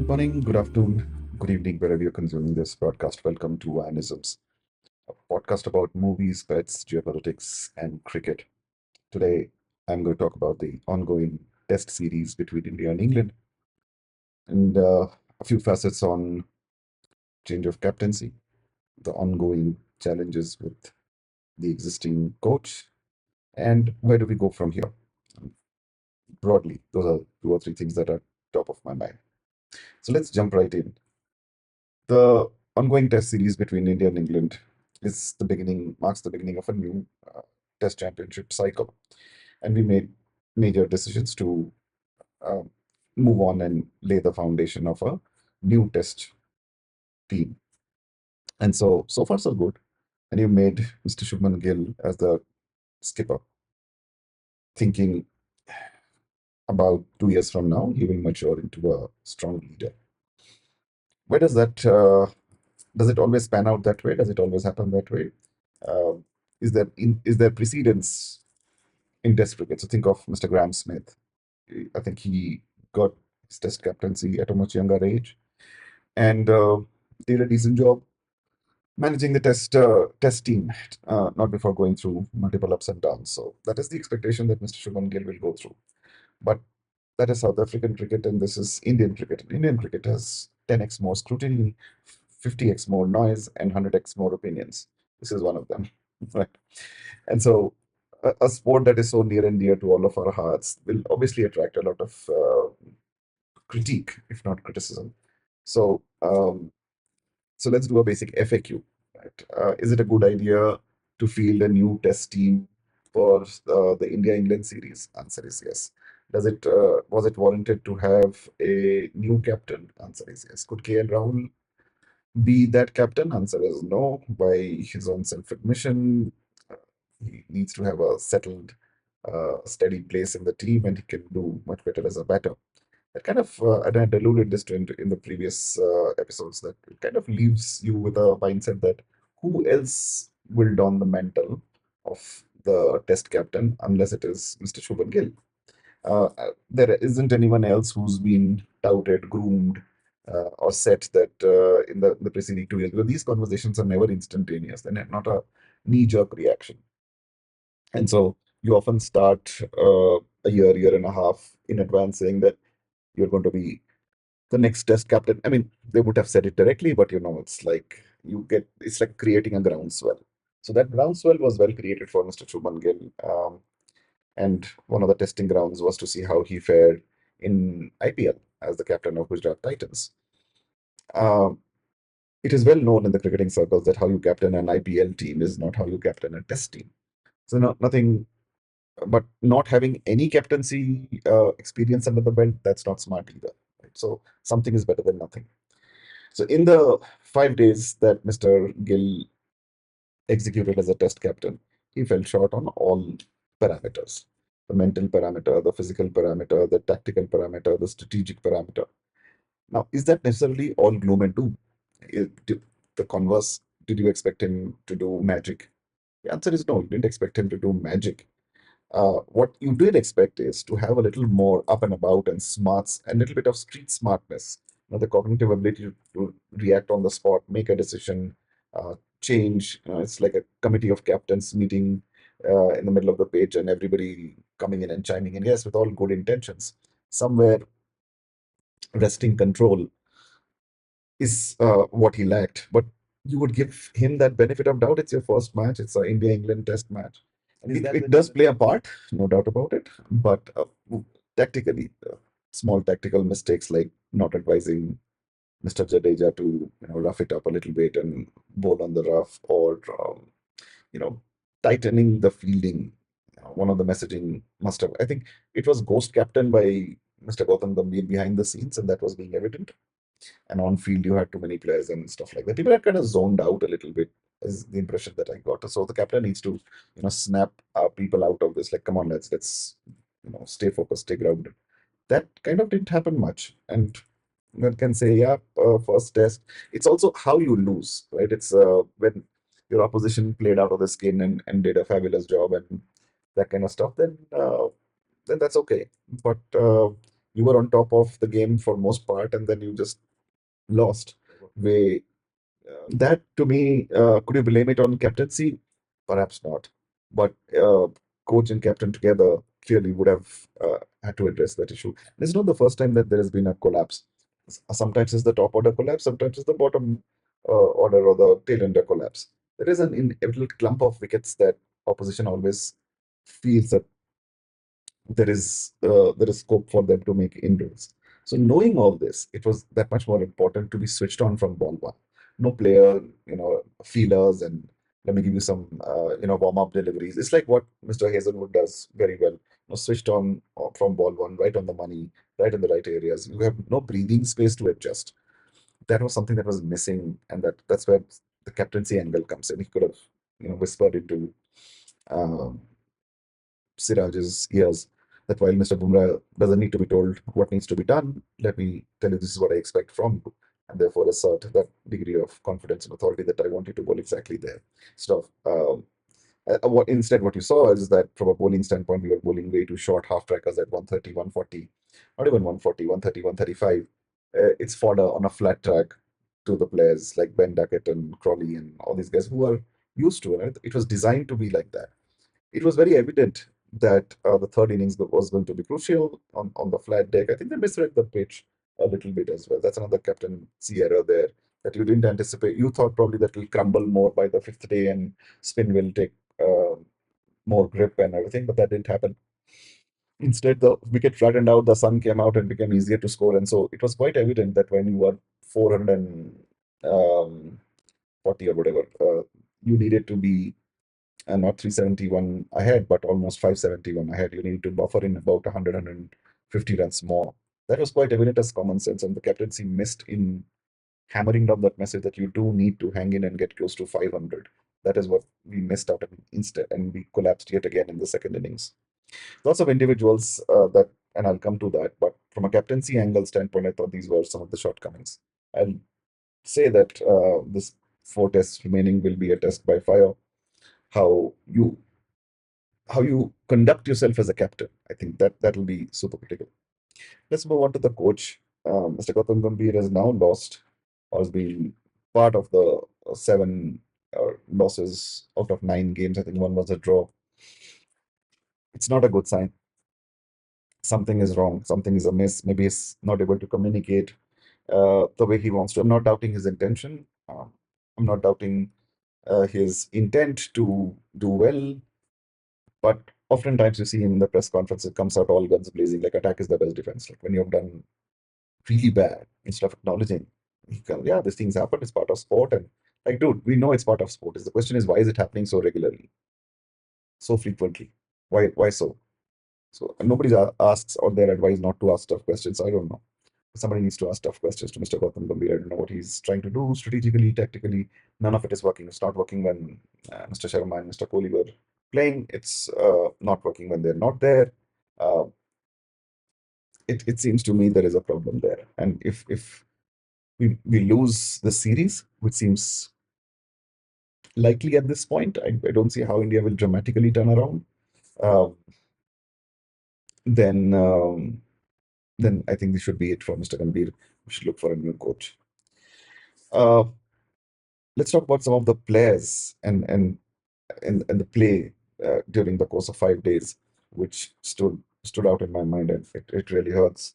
Good morning, good afternoon, good evening, wherever you're consuming this broadcast. Welcome to Anisms, a podcast about movies, pets, geopolitics, and cricket. Today, I'm going to talk about the ongoing test series between India and England and a few facets on change of captaincy, the ongoing challenges with the existing coach, and where do we go from here? Broadly, those are two or three things that are top of my mind. So let's jump right in. The ongoing test series between India and England marks the beginning of a new test championship cycle. And we made major decisions to uh, move on and lay the foundation of a new test team. And so far, so good. And you made Mr. Shubman Gill as the skipper, thinking about 2 years from now, he will mature into a strong leader. Where does it always pan out that way? Does it always happen that way? Uh, is there precedence in Test cricket? So think of Mr. Graham Smith. I think he got his Test captaincy at a much younger age and did a decent job managing the Test team, not before going through multiple ups and downs. So that is the expectation that Mr. Shubman Gill will go through. But that is South African cricket, and this is Indian cricket. And Indian cricket has 10x more scrutiny, 50x more noise, and 100x more opinions. This is one of them, right? And so, a sport that is so near and dear to all of our hearts will obviously attract a lot of critique, if not criticism. So, so let's do a basic FAQ. Right? Is it a good idea to field a new test team for the India-England series? Answer is yes. Was it warranted to have a new captain? Answer is yes. Could KL Rahul be that captain? Answer is no. By his own self-admission, uh, he needs to have a settled, steady place in the team, and he can do much better as a batter. That kind of, and I alluded this to in the previous episodes, that it kind of leaves you with a mindset that who else will don the mantle of the test captain unless it is Mr. Shubman Gill. There isn't anyone else who's been touted, groomed, or set that in the preceding 2 years. Because these conversations are never instantaneous. They're not a knee-jerk reaction. And so you often start a year and a half in advance saying that you're going to be the next test captain. I mean, they would have said it directly, but it's like creating a groundswell. So that groundswell was well created for Mr. Chuban Gill. And one of the testing grounds was to see how he fared in IPL as the captain of Gujarat Titans. Um, it is well known in the cricketing circles that how you captain an IPL team is not how you captain a test team. So nothing, but not having any captaincy experience under the belt, that's not smart either. Right? So something is better than nothing. So in the 5 days that Mr. Gill executed as a test captain, he fell short on all parameters. The mental parameter, the physical parameter, the tactical parameter, the strategic parameter. Now, is that necessarily all gloom and doom? The converse, did you expect him to do magic? The answer is no, you didn't expect him to do magic. What you did expect is to have a little more up and about and smarts, and a little bit of street smartness, the cognitive ability to react on the spot, make a decision, change. It's like a committee of captains meeting in the middle of the pitch, and everybody coming in and chiming in, yes, with all good intentions. Somewhere, resting control is what he lacked. But you would give him that benefit of doubt. It's your first match. It's an India-England test match. It does play a part, no doubt about it. But tactically, small tactical mistakes like not advising Mr. Jadeja to rough it up a little bit and bowl on the rough, or you know tightening the fielding. One of the messaging must have. I think it was ghost captain by Mr. Gautam Gambhir behind the scenes, and that was being evident. And on field, you had too many players and stuff like that. People had kind of zoned out a little bit, is the impression that I got. So the captain needs to, snap people out of this. Like, come on, let's stay focused, stay grounded. That kind of didn't happen much. And one can say, yeah, first test. It's also how you lose, right? It's when your opposition played out of the skin and did a fabulous job and that kind of stuff. Then that's okay. But You were on top of the game for most part, and then you just lost. Way that to me, could you blame it on captaincy? Perhaps not. But coach and captain together clearly would have had to address that issue. It's not the first time that there has been a collapse. Sometimes it's the top order collapse, sometimes it's the bottom order or the tail ender collapse. There is an inevitable clump of wickets that opposition always feels that there is scope for them to make inroads. So knowing all this, it was that much more important to be switched on from ball one. No player, feelers and let me give you some, warm up deliveries. It's like what Mr. Hazelwood does very well. Switched on from ball one, right on the money, right in the right areas. You have no breathing space to adjust. That was something that was missing, and that's where the captaincy angle comes in. He could have, whispered into um, Siraj's ears that while Mr. Bumrah doesn't need to be told what needs to be done, let me tell you this is what I expect from you. And therefore assert that degree of confidence and authority that I want you to bowl exactly there. So, what you saw is that from a bowling standpoint, we were bowling way too short half trackers at 130, 140, not even 140, 130, 135. It's fodder on a flat track to the players like Ben Duckett and Crawley and all these guys who are used to it. It was designed to be like that. It was very evident that the third innings was going to be crucial on the flat deck. I think they misread the pitch a little bit as well. That's another captaincy error there that you didn't anticipate. You thought probably that will crumble more by the fifth day and spin will take more grip and everything, but that didn't happen. Instead, the wicket flattened out, the sun came out and became easier to score. And so it was quite evident that when you were 440 or whatever, you needed to be not 371 ahead, but almost 571 ahead. You need to buffer in about 150 runs more. That was quite evident as common sense, and the captaincy missed in hammering down that message that you do need to hang in and get close to 500. That is what we missed out on instead, and we collapsed yet again in the second innings. Lots of individuals and I'll come to that, but from a captaincy angle standpoint, I thought these were some of the shortcomings. I'll say that this four tests remaining will be a test by fire. How you how you conduct yourself as a captain. I think that will be super critical. Let's move on to the coach. Mr. Gautam Gambhir has now lost or has been part of the seven losses out of nine games. I think one was a draw. It's not a good sign. Something is wrong. Something is amiss. Maybe he's not able to communicate the way he wants to. I'm not doubting his intention. I'm not doubting his intent to do well. But oftentimes you see him in the press conference, it comes out all guns blazing, like attack is the best defense. Like when you've done really bad, instead of acknowledging, he comes, yeah, these things happen, it's part of sport. And like, dude, we know it's part of sport. Is the question is why is it happening so regularly, so frequently? Why so? So nobody asks or they're advised not to ask tough questions. I don't know. Somebody needs to ask tough questions to Mr. Gautam Gambhir. I don't know what he's trying to do strategically, tactically. None of it is working. It's not working when Mr. Sharma and Mr. Kohli were playing. It's not working when they're not there. Uh, it seems to me there is a problem there. And if we lose the series, which seems likely at this point, I don't see how India will dramatically turn around. Uh, then then I think this should be it for Mr. Gambhir. We should look for a new coach. Uh, let's talk about some of the players and the play during the course of 5 days, which stood out in my mind, and it really hurts.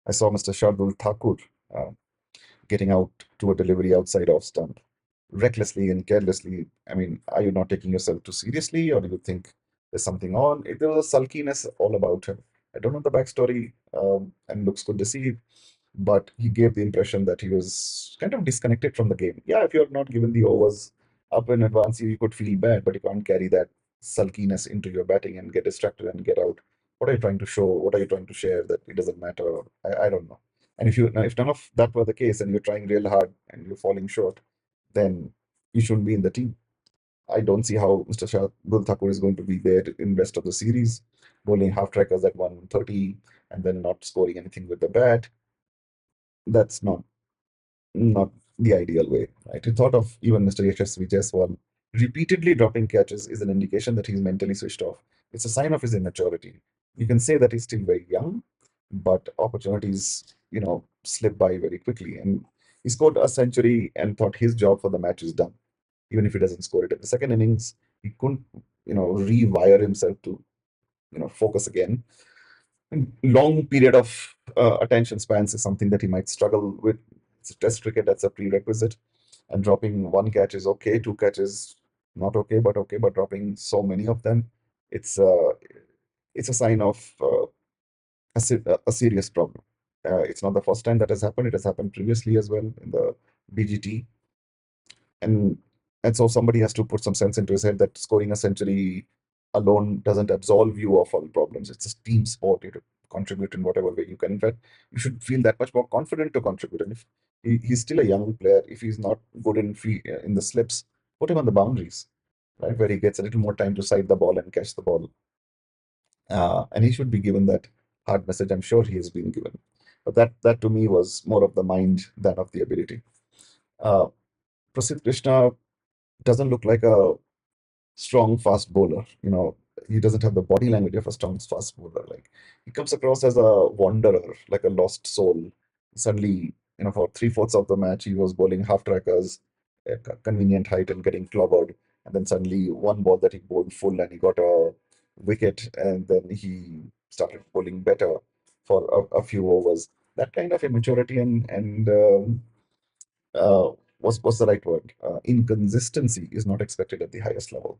I saw Mr. Shardul Thakur uh, getting out to a delivery outside off stump, recklessly and carelessly. I mean, are you not taking yourself too seriously, or do you think there's something on? There was a sulkiness all about him. I don't know the backstory, and looks good to see, but he gave the impression that he was kind of disconnected from the game. Yeah, if you're not given the overs up in advance, you could feel bad, but you can't carry that sulkiness into your batting and get distracted and get out. What are you trying to show? What are you trying to share that it doesn't matter? I don't know. And if none of that were the case and you're trying real hard and you're falling short, then you shouldn't be in the team. I don't see how Mr. Shardul Thakur is going to be there in rest of the series, bowling half trackers at 130 and then not scoring anything with the bat. That's not the ideal way, right? You thought of even Mr. Yashasvi Jaiswal repeatedly dropping catches is an indication that he's mentally switched off. It's a sign of his immaturity. You can say that he's still very young, but opportunities, slip by very quickly. And he scored a century and thought his job for the match is done. Even if he doesn't score it in the second innings, he couldn't, rewire himself to, focus again. And long period of attention spans is something that he might struggle with. It's a test cricket, that's a prerequisite. And dropping one catch is okay, two catches not okay, but dropping so many of them, it's uh, it's a sign of a serious problem. It's not the first time that has happened. It has happened previously as well in the BGT, and and so somebody has to put some sense into his head that scoring a century alone doesn't absolve you of all problems. It's a team sport. You have to contribute in whatever way you can. In fact, you should feel that much more confident to contribute. And if he's still a young player, if he's not good in the slips, put him on the boundaries, right, where he gets a little more time to side the ball and catch the ball. And he should be given that hard message. I'm sure he has been given. But that to me was more of the mind than of the ability. Uh, Prasidh Krishna doesn't look like a strong fast bowler. He doesn't have the body language of a strong fast bowler. Like he comes across as a wanderer, like a lost soul. Suddenly, for three-fourths of the match, he was bowling half trackers at a convenient height and getting clobbered. And then suddenly, one ball that he bowled full and he got a wicket, and then he started bowling better for a few overs. That kind of immaturity and what's the right word? Inconsistency is not expected at the highest level.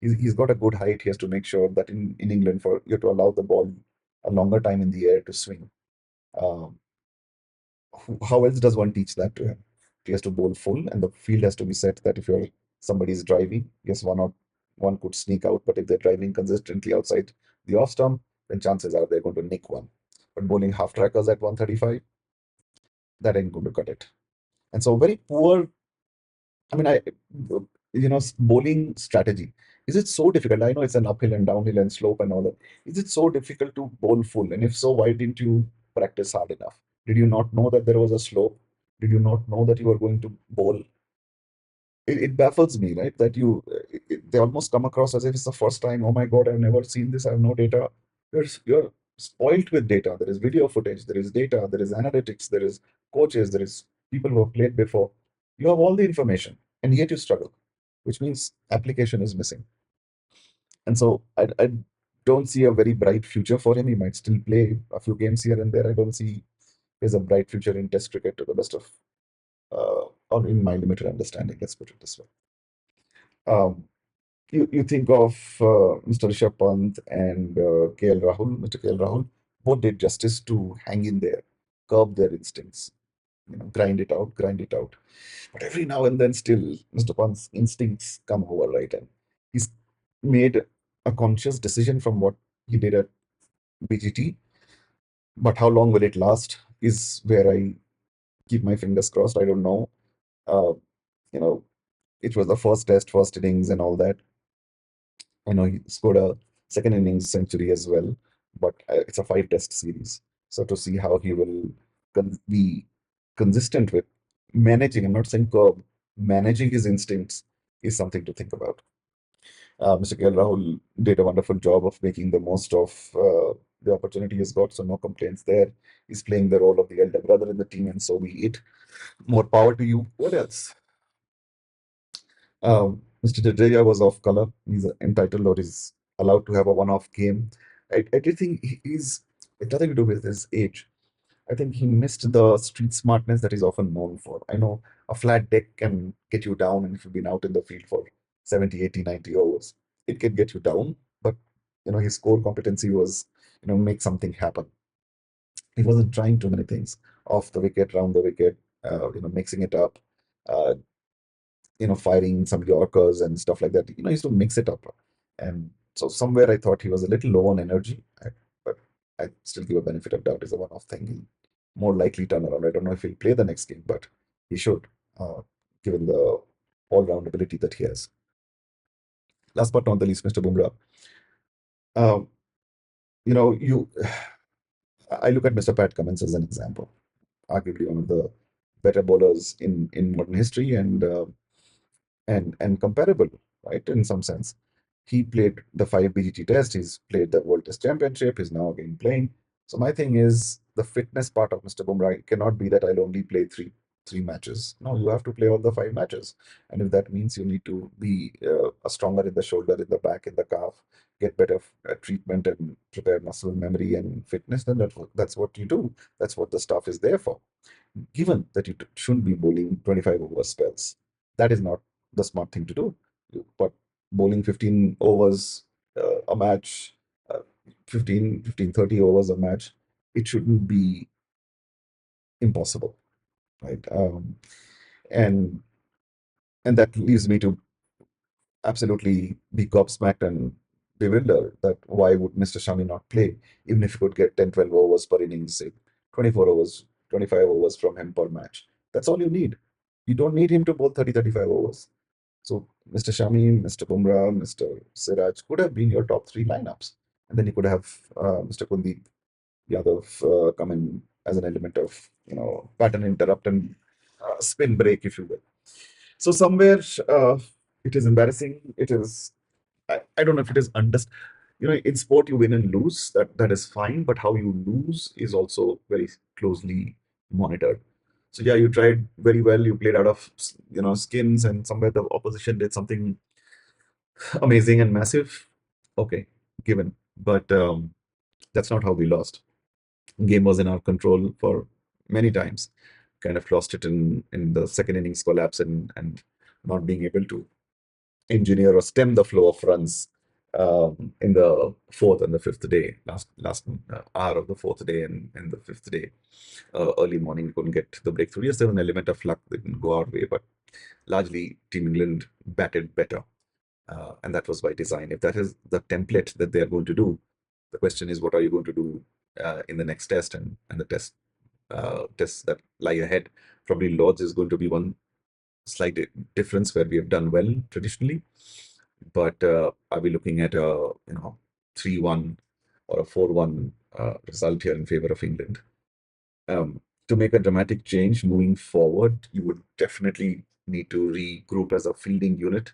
He's got a good height. He has to make sure that in England, for you to allow the ball a longer time in the air to swing. Um, how else does one teach that to him? He has to bowl full, and the field has to be set that if somebody is driving, yes, one could sneak out, but if they're driving consistently outside the off stump, then chances are they're going to nick one. But bowling half trackers at 135, that ain't going to cut it. And so very poor. I mean, bowling strategy. Is it so difficult? I know it's an uphill and downhill and slope and all that. Is it so difficult to bowl full? And if so, why didn't you practice hard enough? Did you not know that there was a slope? Did you not know that you were going to bowl? It baffles me, right? That they almost come across as if it's the first time. Oh my God, I've never seen this. I have no data. You're spoilt with data. There is video footage. There is data. There is analytics. There is coaches. There is people who have played before. You have all the information, and yet you struggle, which means application is missing. And so I don't see a very bright future for him. He might still play a few games here and there. I don't see there's a bright future in Test cricket to the best of, or in my limited understanding. Let's put it this way. Um, you think of Mr. Rishabh Pant and KL Rahul, Mr. KL Rahul, both did justice to hang in there, curb their instincts, grind it out, grind it out. But every now and then, still, Mr. Pant's instincts come over, right? And he's made a conscious decision from what he did at BGT. But how long will it last is where I keep my fingers crossed. I don't know. Uh, you know, it was the first test, first innings, and all that. I know he scored a second innings century as well, but it's a five test series. So to see how he will be consistent with managing, I'm not saying curb, managing his instincts is something to think about. Mr. KL Rahul did a wonderful job of making the most of the opportunity he's got, so no complaints there. He's playing the role of the elder brother in the team, and so be it. More power to you. What else? Mr. Jadeja was off color. He's entitled or is allowed to have a one-off game. I do think it's nothing to do with his age. I think he missed the street smartness that he's often known for. I know a flat deck can get you down, and if you've been out in the field for 70, 80, 90 overs, it can get you down. But his core competency was, make something happen. He wasn't trying too many things off the wicket, round the wicket, mixing it up. Uh, firing some Yorkers and stuff like that. He used to mix it up. And so somewhere I thought he was a little low on energy, but I still give a benefit of doubt. Is a one-off thing. He'll more likely turn around. I don't know if he'll play the next game, but he should, given the all-round ability that he has. Last but not the least, Mr. Bumrah. Um, you I look at Mr. Pat Cummins as an example, arguably one of the better bowlers in modern history, and comparable, right? In some sense, he played the five BGT test. He's played the World Test Championship. He's now again playing. So my thing is the fitness part of Mr. Bumrah. It cannot be that I'll only play three matches. No, you have to play all the five matches, and if that means you need to be stronger in the shoulder, in the back, in the calf, get better treatment and prepare muscle memory and fitness, then that's what you do. That's what the staff is there for. Given that you shouldn't be bowling 25 over spells, that is not the smart thing to do. But bowling 15 overs a match, uh, 30 overs a match, it shouldn't be impossible, right? And and that leaves me to absolutely be gobsmacked and bewildered that why would Mr. Shami not play, even if he could get 10, 12 overs per innings, say 24 overs, 25 overs from him per match. That's all you need. You don't need him to bowl 30, 35 overs. So Mr. Shami, Mr. Bumrah, Mr. Siraj could have been your top three lineups. And then you could have Mr. Kuldeep Yadav come in as an element of, pattern interrupt and spin break, if you will. So somewhere it is embarrassing. It is, I don't know if it is in sport you win and lose, that is fine, but how you lose is also very closely monitored. So yeah, you tried very well, you played out of skins, and somewhere the opposition did something amazing and massive. Okay, given. But that's not how we lost. Game was in our control for many times. Kind of lost it in the second innings collapse and not being able to engineer or stem the flow of runs in the fourth and the fifth day, last hour of the fourth day and the fifth day. Early morning, we couldn't get the breakthrough. Yes, there was an element of luck that didn't go our way, but largely Team England batted better, and that was by design. If that is the template that they are going to do, the question is, what are you going to do in the next test and the tests that lie ahead? Probably Lords is going to be one slight difference where we have done well traditionally, but are we looking at a 3-1 or a 4-1 result here in favor of England? To make a dramatic change moving forward, you would definitely need to regroup as a fielding unit,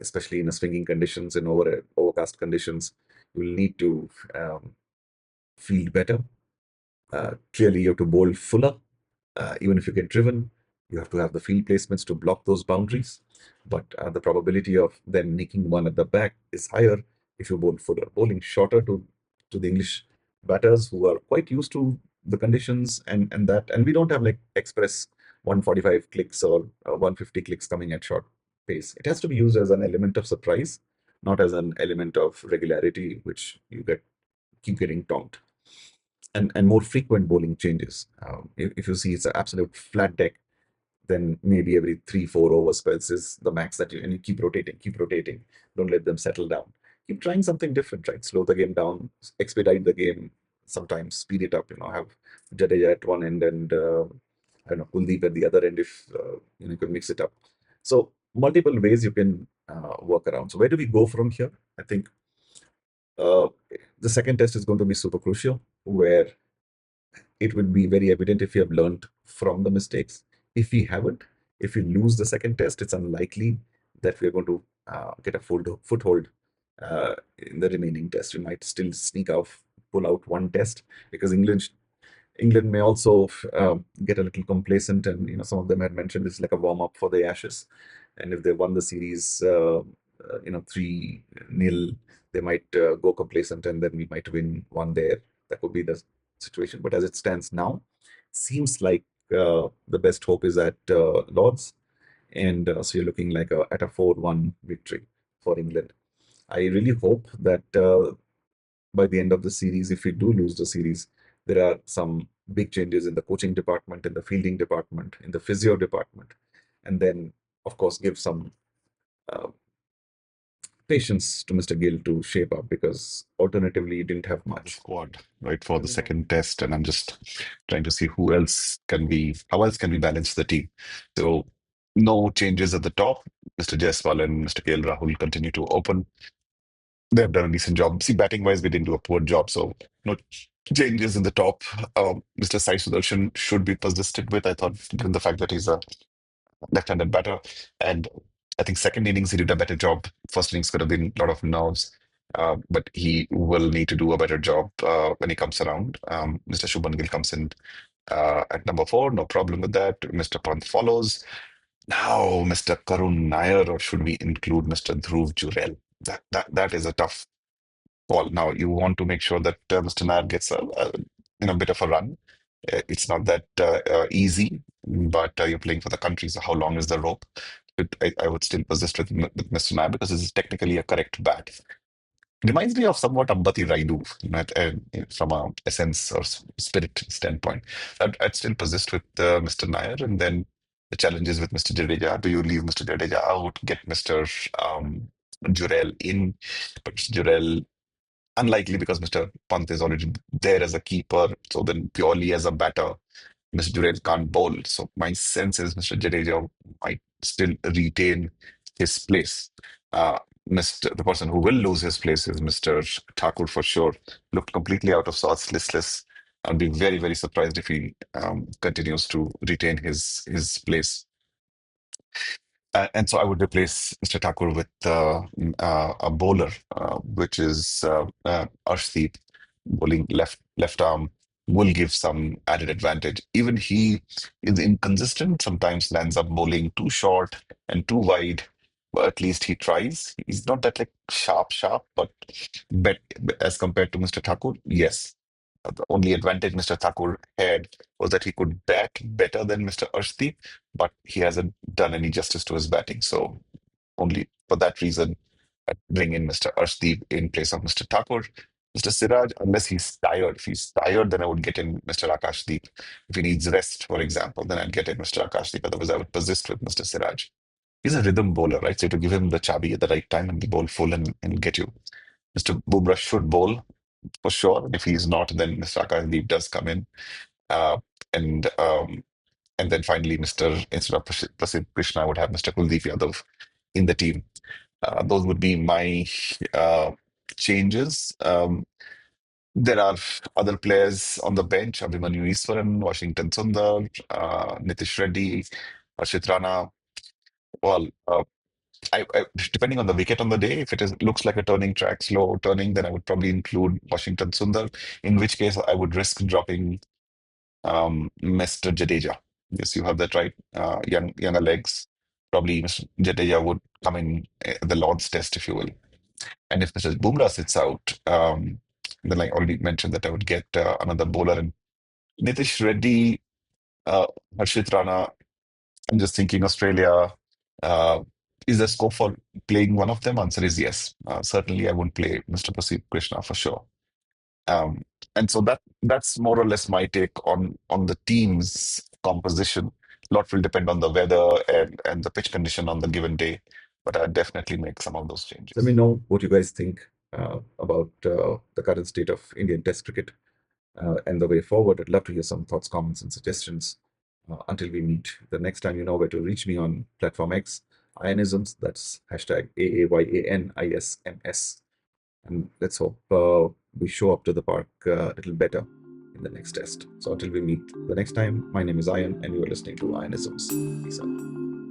especially in a swinging conditions and overcast conditions. You will need to field better. Clearly, you have to bowl fuller. Even if you get driven, you have to have the field placements to block those boundaries. But the probability of them nicking one at the back is higher if you bowl fuller. Bowling shorter to the English batters who are quite used to the conditions and we don't have like express 145 clicks or 150 clicks coming at short pace. It has to be used as an element of surprise, not as an element of regularity, which you keep getting tonked and more frequent bowling changes. If you see it's an absolute flat deck, then maybe every 3, 4 over spells is the max that and you keep rotating. Don't let them settle down. Keep trying something different, right? Slow the game down, expedite the game, sometimes speed it up, have Jadeja at one end and I don't know, Kuldeep at the other end if you could mix it up. So multiple ways you can work around. So where do we go from here? I think uh, the second test is going to be super crucial, where it will be very evident if you have learned from the mistakes. If we haven't, if we lose the second test, it's unlikely that we are going to get a full foothold in the remaining test. We might still pull out one test because England may also get a little complacent, and some of them had mentioned it's like a warm up for the Ashes, and if they won the series, 3-0, they might go complacent, and then we might win one there. That could be the situation. But as it stands now, seems like the best hope is at Lords, and so you're looking like at a 4-1 victory for England. I really hope that by the end of the series, if we do lose the series, there are some big changes in the coaching department, in the fielding department, in the physio department, and then, of course, give some uh, patience to Mr. Gill to shape up because alternatively, he didn't have much. Squad, right, for the second test, and I'm just trying to see how else can we balance the team? So no changes at the top. Mr. Jaiswal and Mr. KL Rahul continue to open. They have done a decent job. See, batting wise, we didn't do a poor job, so no changes in the top. Mr. Sai Sudarshan should be persisted with. I thought, given the fact that he's a left-handed batter, and I think second innings he did a better job. First innings could have been a lot of nerves. but he will need to do a better job when he comes around. Mr. Shubman Gill comes in at number four, no problem with that. Mr. Pant follows. Now, Mr. Karun Nair, or should we include Mr. Dhruv Jurel? That is a tough call. Now, you want to make sure that Mr. Nair gets a bit of a run. It's not that easy, but you're playing for the country, so how long is the rope? I would still persist with Mr. Nair because this is technically a correct bat. Reminds me of somewhat Ambati Raidu, from a essence or spirit standpoint. I'd still persist with Mr. Nair, and then the challenges with Mr. Jadeja. Do you leave Mr. Jadeja out, get Mr. Jurel in? But Mr. Jurel, unlikely because Mr. Pant is already there as a keeper. So then purely as a batter, Mr. Jurel can't bowl. So my sense is Mr. Jadeja might still retain his place. The person who will lose his place is Mr. Thakur for sure. Looked completely out of sorts, listless. I'd be very, very surprised if he continues to retain his place. And so I would replace Mr. Thakur with a bowler, which is Arshdeep, bowling left arm will give some added advantage. Even he is inconsistent, sometimes lands up bowling too short and too wide, but at least he tries. He's not that like sharp, but bet as compared to Mr. Thakur, yes. The only advantage Mr. Thakur had was that he could bat better than Mr. Arshdeep, but he hasn't done any justice to his batting. So only for that reason, I'd bring in Mr. Arshdeep in place of Mr. Thakur. Mr. Siraj, unless he's tired. If he's tired, then I would get in Mr. Akashdeep. If he needs rest, for example, then I'd get in Mr. Akashdeep. Otherwise, I would persist with Mr. Siraj. He's a rhythm bowler, right? So to give him the chabi at the right time and the bowl full and get you. Mr. Bumrah should bowl for sure. And if he's not, then Mr. Akashdeep does come in. Uh, and and then finally, instead of Prasidh Krishna, I would have Mr. Kuldeep Yadav in the team. Those would be my uh, changes. There are other players on the bench: Abhimanyu Easwaran, Washington Sundar, Nitish Reddy, Harshit Rana. Well, depending on the wicket on the day, if looks like a turning track, slow turning, then I would probably include Washington Sundar. In which case, I would risk dropping Mr. Jadeja. Yes, you have that right. Younger legs. Probably Mr. Jadeja would come in the Lord's test, if you will. And if Mr. Bumrah sits out, then I already mentioned that I would get another bowler. And Nitish Reddy, uh, Harshit Rana, I'm just thinking Australia. Uh, is there scope for playing one of them? Answer is yes. Certainly, I won't play Mr. Prasidh Krishna for sure. Um, and so that's more or less my take on the team's composition. A lot will depend on the weather and the pitch condition on the given day, but I definitely make some of those Let me changes. know what you guys think about the current state of Indian Test cricket and the way forward. I'd love to hear some thoughts, comments, and suggestions. Until we meet the next time, you know where to reach me on platform X, Ionisms. That's hashtag AAYANISMS. And let's hope we show up to the park a little better in the next test. So until we meet the next time, my name is Ian, and you are listening to Ionisms. Peace out.